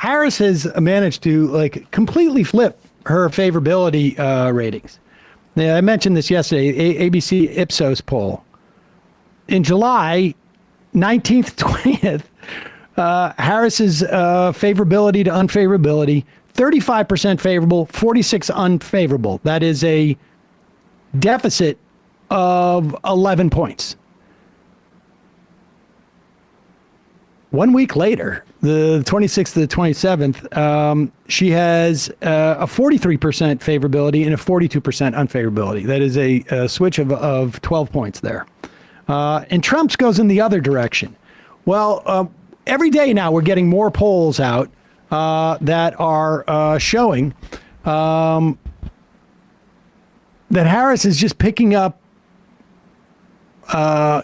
Harris has managed to like completely flip her favorability ratings. Now, I mentioned this yesterday, ABC Ipsos poll. In July 19th, 20th, Harris's favorability to unfavorability, 35% favorable, 46 unfavorable. That is a deficit of 11 points. 1 week later, the 26th to the 27th, she has a 43% favorability and a 42% unfavorability. That is a switch of 12 points there. And Trump's goes in the other direction. Well, every day now we're getting more polls out that are showing that Harris is just picking up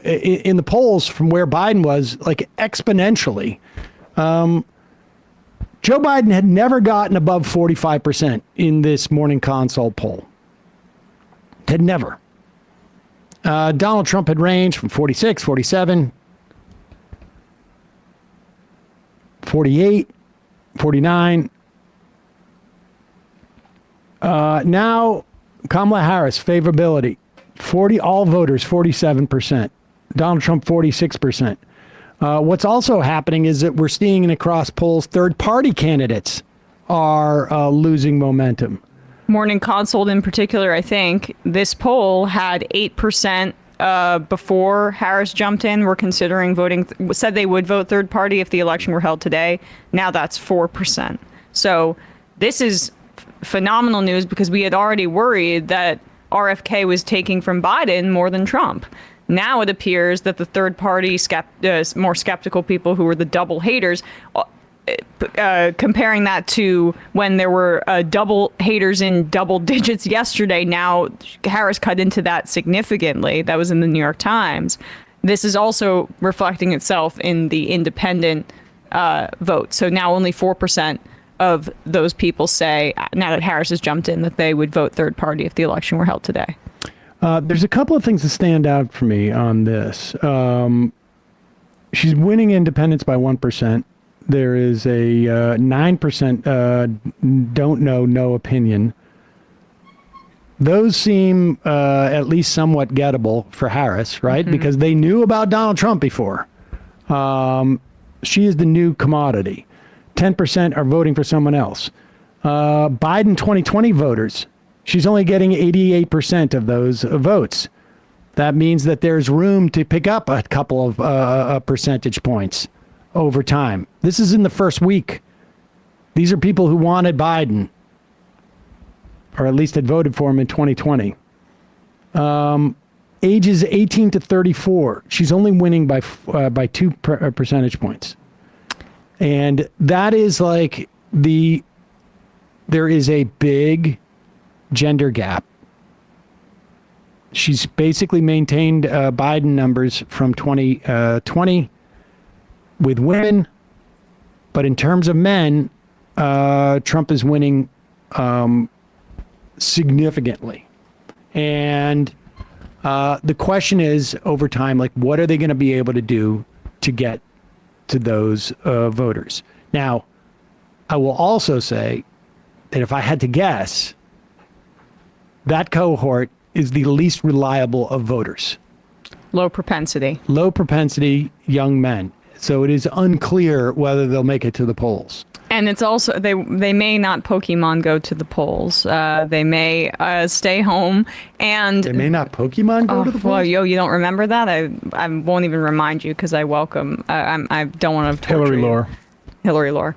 in the polls from where Biden was, like exponentially. Joe Biden had never gotten above 45% in this morning consult poll. Had never. Donald Trump had ranged from 46, 47, 48, 49. Now, Kamala Harris, favorability. All voters, 47%. Donald Trump, 46%. What's also happening is that we're seeing across polls, third-party candidates are losing momentum. Morning Consult in particular, I think, this poll had 8% before Harris jumped in. Were considering voting, said they would vote third party if the election were held today. Now that's 4%. So this is phenomenal news because we had already worried that RFK was taking from Biden more than Trump. Now it appears that the third party more skeptical people who were the double haters, comparing that to when there were double haters in double digits yesterday, now Harris cut into that significantly. That was in the New York Times. This is also reflecting itself in the independent vote. So now only 4% of those people say, now that Harris has jumped in, that they would vote third party if the election were held today. There's a couple of things that stand out for me on this. She's winning independents by 1%. There is a 9% don't know, no opinion. Those seem at least somewhat gettable for Harris, right? Mm-hmm. Because they knew about Donald Trump before. She is the new commodity. 10% are voting for someone else. Biden 2020 voters, she's only getting 88% of those votes. That means that there's room to pick up a couple of percentage points over time. This is in the first week. These are people who wanted Biden, or at least had voted for him in 2020. Ages 18 to 34, she's only winning by 2 percentage points. And that is like there is a big gender gap. She's basically maintained Biden numbers from 2020 with women, but in terms of men, Trump is winning significantly. And the question is, over time, like, what are they going to be able to do to get to those voters? Now, I will also say that if I had to guess, that cohort is the least reliable of voters. Low propensity young men. So it is unclear whether they'll make it to the polls. And it's also, they may not Pokemon go to the polls. They may stay home, and they may not Pokemon go to the polls. Well, you don't remember that? I won't even remind you because I welcome. I don't want to torture you. Hillary Lore.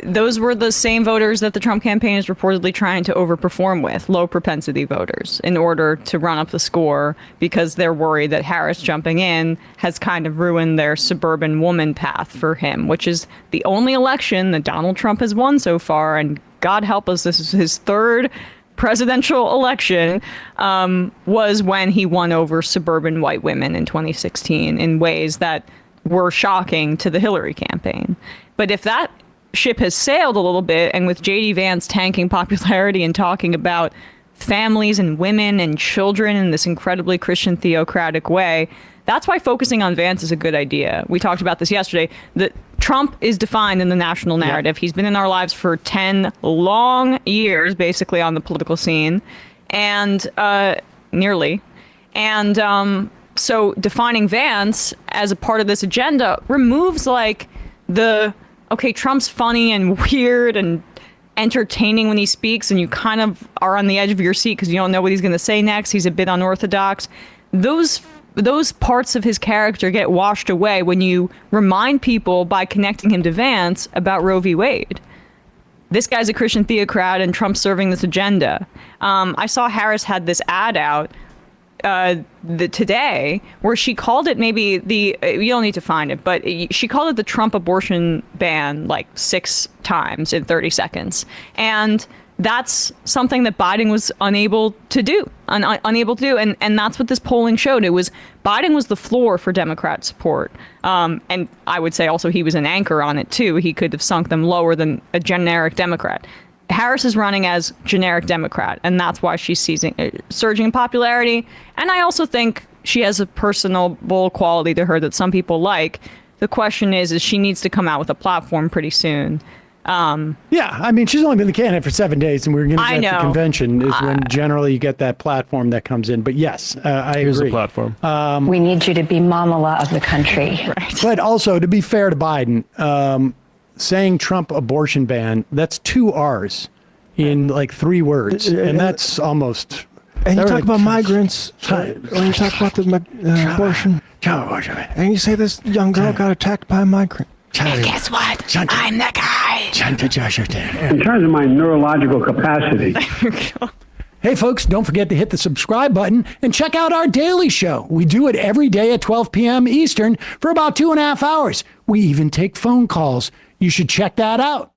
Those were the same voters that the Trump campaign is reportedly trying to overperform with, low propensity voters, in order to run up the score because they're worried that Harris jumping in has kind of ruined their suburban woman path for him, which is the only election that Donald Trump has won so far. And God help us, this is his third presidential election, was when he won over suburban white women in 2016 in ways that were shocking to the Hillary campaign. But if that ship has sailed a little bit, and with J.D. Vance tanking popularity and talking about families and women and children in this incredibly Christian theocratic way, that's why focusing on Vance is a good idea. We talked about this yesterday. Trump is defined in the national narrative. He's been in our lives for 10 long years, basically, on the political scene, and nearly. And so defining Vance as a part of this agenda removes like Trump's funny and weird and entertaining when he speaks, and you kind of are on the edge of your seat because you don't know what he's going to say next. He's a bit unorthodox. Those parts of his character get washed away when you remind people by connecting him to Vance about Roe v. Wade. This guy's a Christian theocrat and Trump's serving this agenda. I saw Harris had this ad out today where she called it maybe you don't need to find it, but she called it the Trump abortion ban like 6 times in 30 seconds. And that's something that Biden was unable to do. And that's what this polling showed. Biden was the floor for Democrat support. And I would say also he was an anchor on it too. He could have sunk them lower than a generic Democrat. Harris is running as generic Democrat, and that's why she's surging in popularity. And I also think she has a personable quality to her that some people like. The question is she needs to come out with a platform pretty soon. Yeah, I mean, she's only been the candidate for 7 days, and we're going to get the convention is when generally you get that platform that comes in. But yes, I Here's agree. the platform. We need you to be Kamala of the country. Right. But also, to be fair to Biden, saying Trump abortion ban, that's 2 R's in like 3 words. And that's almost... And you talk about migrants, when you talk about the abortion, and you say this young girl got attacked by a migrant. And guess what? I'm the guy. In terms of my neurological capacity. Hey, folks, don't forget to hit the subscribe button and check out our daily show. We do it every day at 12 p.m. Eastern for about 2.5 hours. We even take phone calls. You should check that out.